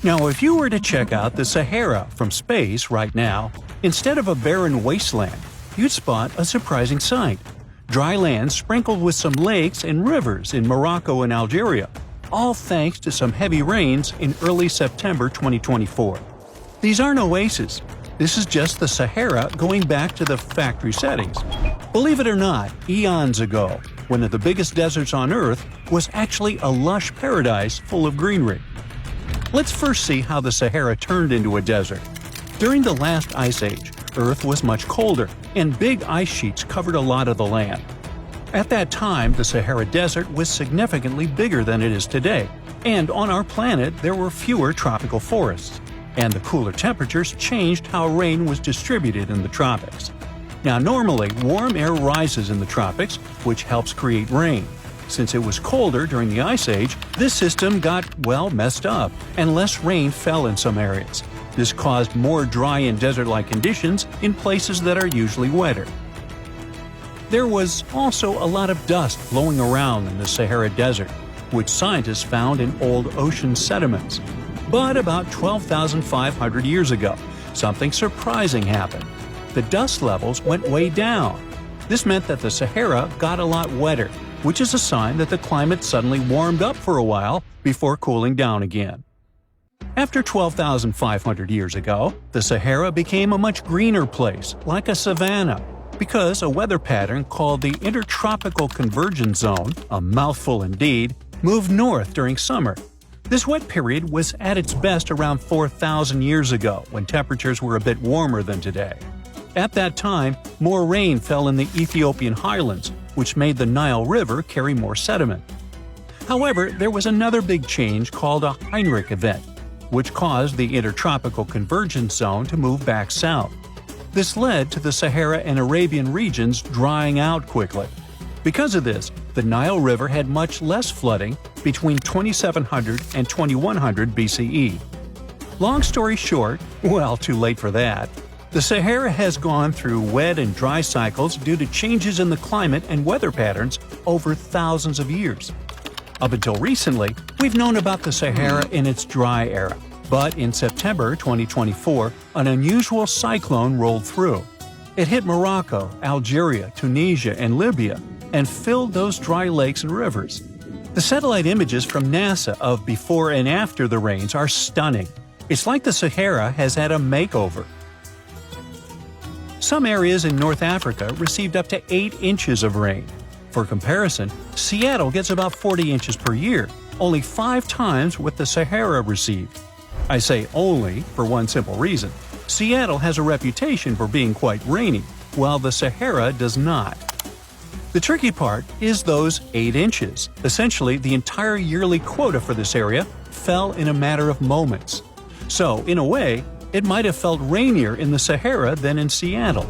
Now, if you were to check out the Sahara from space right now, instead of a barren wasteland, you'd spot a surprising sight. Dry land sprinkled with some lakes and rivers in Morocco and Algeria, all thanks to some heavy rains in early September 2024. These aren't oases. This is just the Sahara going back to the factory settings. Believe it or not, eons ago, one of the biggest deserts on Earth was actually a lush paradise full of greenery. Let's first see how the Sahara turned into a desert. During the last ice age, Earth was much colder, and big ice sheets covered a lot of the land. At that time, the Sahara Desert was significantly bigger than it is today, and on our planet there were fewer tropical forests, and the cooler temperatures changed how rain was distributed in the tropics. Now, normally, warm air rises in the tropics, which helps create rain. Since it was colder during the Ice Age, this system got, well, messed up, and less rain fell in some areas. This caused more dry and desert-like conditions in places that are usually wetter. There was also a lot of dust flowing around in the Sahara Desert, which scientists found in old ocean sediments. But about 12,500 years ago, something surprising happened. The dust levels went way down. This meant that the Sahara got a lot wetter, which is a sign that the climate suddenly warmed up for a while before cooling down again. After 12,500 years ago, the Sahara became a much greener place, like a savanna, because a weather pattern called the Intertropical Convergence Zone, a mouthful indeed, moved north during summer. This wet period was at its best around 4,000 years ago, when temperatures were a bit warmer than today. At that time, more rain fell in the Ethiopian highlands, which made the Nile River carry more sediment. However, there was another big change called a Heinrich event, which caused the Intertropical Convergence Zone to move back south. This led to the Sahara and Arabian regions drying out quickly. Because of this, the Nile River had much less flooding between 2700 and 2100 BCE. Long story short, well, too late for that. The Sahara has gone through wet and dry cycles due to changes in the climate and weather patterns over thousands of years. Up until recently, we've known about the Sahara in its dry era, but in September 2024, an unusual cyclone rolled through. It hit Morocco, Algeria, Tunisia, and Libya, and filled those dry lakes and rivers. The satellite images from NASA of before and after the rains are stunning. It's like the Sahara has had a makeover. Some areas in North Africa received up to 8 inches of rain. For comparison, Seattle gets about 40 inches per year, only 5 times what the Sahara received. I say only for one simple reason. Seattle has a reputation for being quite rainy, while the Sahara does not. The tricky part is those 8 inches. Essentially, the entire yearly quota for this area fell in a matter of moments. So, in a way, it might have felt rainier in the Sahara than in Seattle.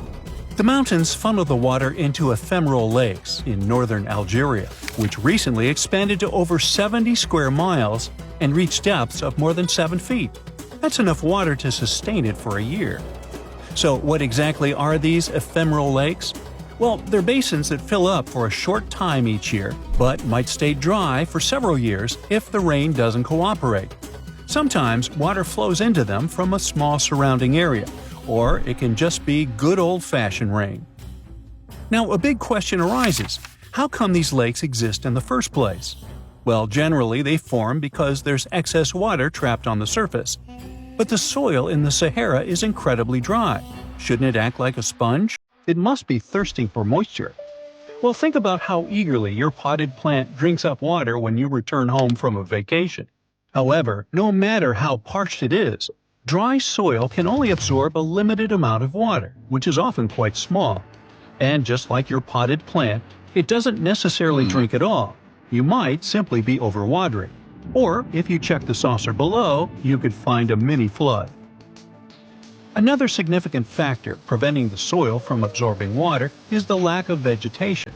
The mountains funnel the water into ephemeral lakes in northern Algeria, which recently expanded to over 70 square miles and reached depths of more than 7 feet. That's enough water to sustain it for a year. So what exactly are these ephemeral lakes? Well, they're basins that fill up for a short time each year, but might stay dry for several years if the rain doesn't cooperate. Sometimes water flows into them from a small surrounding area, or it can just be good old-fashioned rain. Now, a big question arises. How come these lakes exist in the first place? Well, generally they form because there's excess water trapped on the surface. But the soil in the Sahara is incredibly dry. Shouldn't it act like a sponge? It must be thirsting for moisture. Well, think about how eagerly your potted plant drinks up water when you return home from a vacation. However, no matter how parched it is, dry soil can only absorb a limited amount of water, which is often quite small. And just like your potted plant, it doesn't necessarily drink it all. You might simply be overwatering. Or, if you check the saucer below, you could find a mini flood. Another significant factor preventing the soil from absorbing water is the lack of vegetation.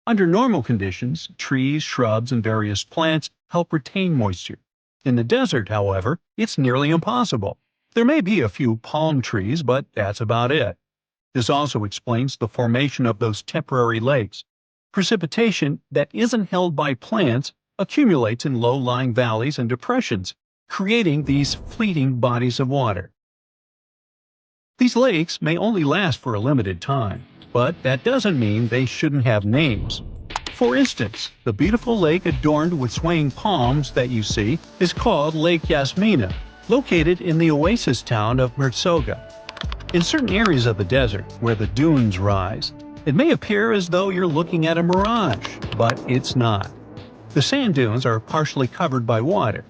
Under normal conditions, trees, shrubs, and various plants help retain moisture. In the desert, however, it's nearly impossible. There may be a few palm trees, but that's about it. This also explains the formation of those temporary lakes. Precipitation that isn't held by plants accumulates in low-lying valleys and depressions, creating these fleeting bodies of water. These lakes may only last for a limited time, but that doesn't mean they shouldn't have names. For instance, the beautiful lake adorned with swaying palms that you see is called Lake Yasmina, located in the oasis town of Mersoga. In certain areas of the desert, where the dunes rise, it may appear as though you're looking at a mirage, but it's not. The sand dunes are partially covered by water.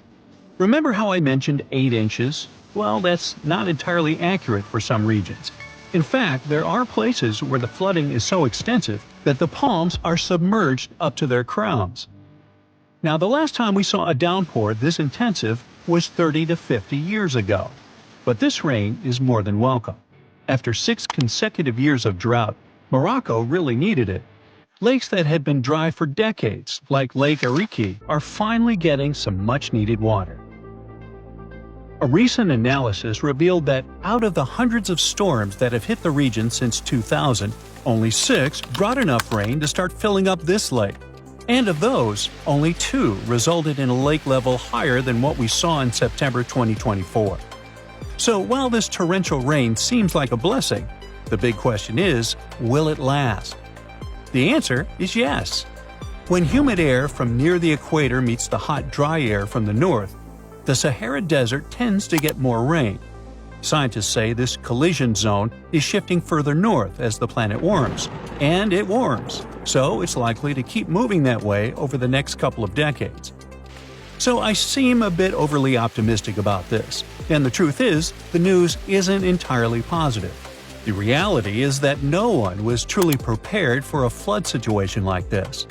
Remember how I mentioned 8 inches? Well, that's not entirely accurate for some regions. In fact, there are places where the flooding is so extensive that the palms are submerged up to their crowns. Now, the last time we saw a downpour this intensive was 30 to 50 years ago. But this rain is more than welcome. After 6 consecutive years of drought, Morocco really needed it. Lakes that had been dry for decades, like Lake Ariki, are finally getting some much-needed water. A recent analysis revealed that out of the hundreds of storms that have hit the region since 2000, only 6 brought enough rain to start filling up this lake. And of those, only 2 resulted in a lake level higher than what we saw in September 2024. So while this torrential rain seems like a blessing, the big question is, will it last? The answer is yes. When humid air from near the equator meets the hot, dry air from the north, the Sahara Desert tends to get more rain. Scientists say this collision zone is shifting further north as the planet warms, and it warms, so it's likely to keep moving that way over the next couple of decades. So I seem a bit overly optimistic about this, and the truth is, the news isn't entirely positive. The reality is that no one was truly prepared for a flood situation like this.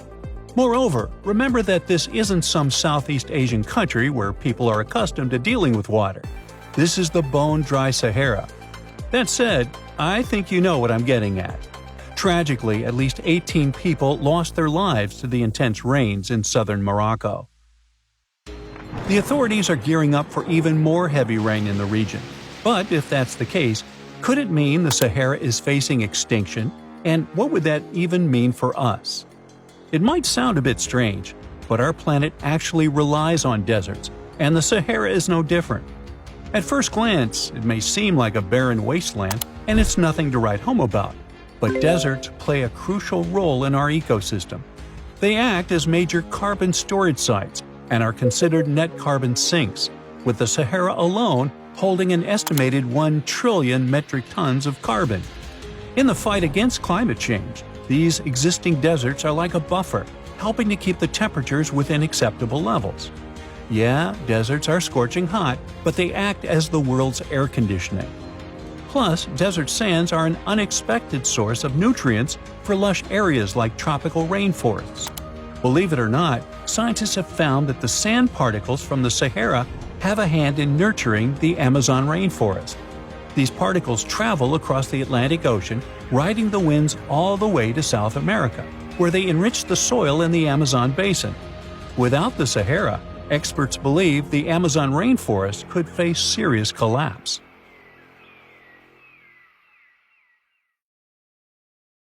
Moreover, remember that this isn't some Southeast Asian country where people are accustomed to dealing with water. This is the bone-dry Sahara. That said, I think you know what I'm getting at. Tragically, at least 18 people lost their lives to the intense rains in southern Morocco. The authorities are gearing up for even more heavy rain in the region. But if that's the case, could it mean the Sahara is facing extinction? And what would that even mean for us? It might sound a bit strange, but our planet actually relies on deserts, and the Sahara is no different. At first glance, it may seem like a barren wasteland, and it's nothing to write home about. But deserts play a crucial role in our ecosystem. They act as major carbon storage sites and are considered net carbon sinks, with the Sahara alone holding an estimated 1 trillion metric tons of carbon. In the fight against climate change, these existing deserts are like a buffer, helping to keep the temperatures within acceptable levels. Yeah, deserts are scorching hot, but they act as the world's air conditioning. Plus, desert sands are an unexpected source of nutrients for lush areas like tropical rainforests. Believe it or not, scientists have found that the sand particles from the Sahara have a hand in nurturing the Amazon rainforest. These particles travel across the Atlantic Ocean, riding the winds all the way to South America, where they enrich the soil in the Amazon basin. Without the Sahara, experts believe the Amazon rainforest could face serious collapse.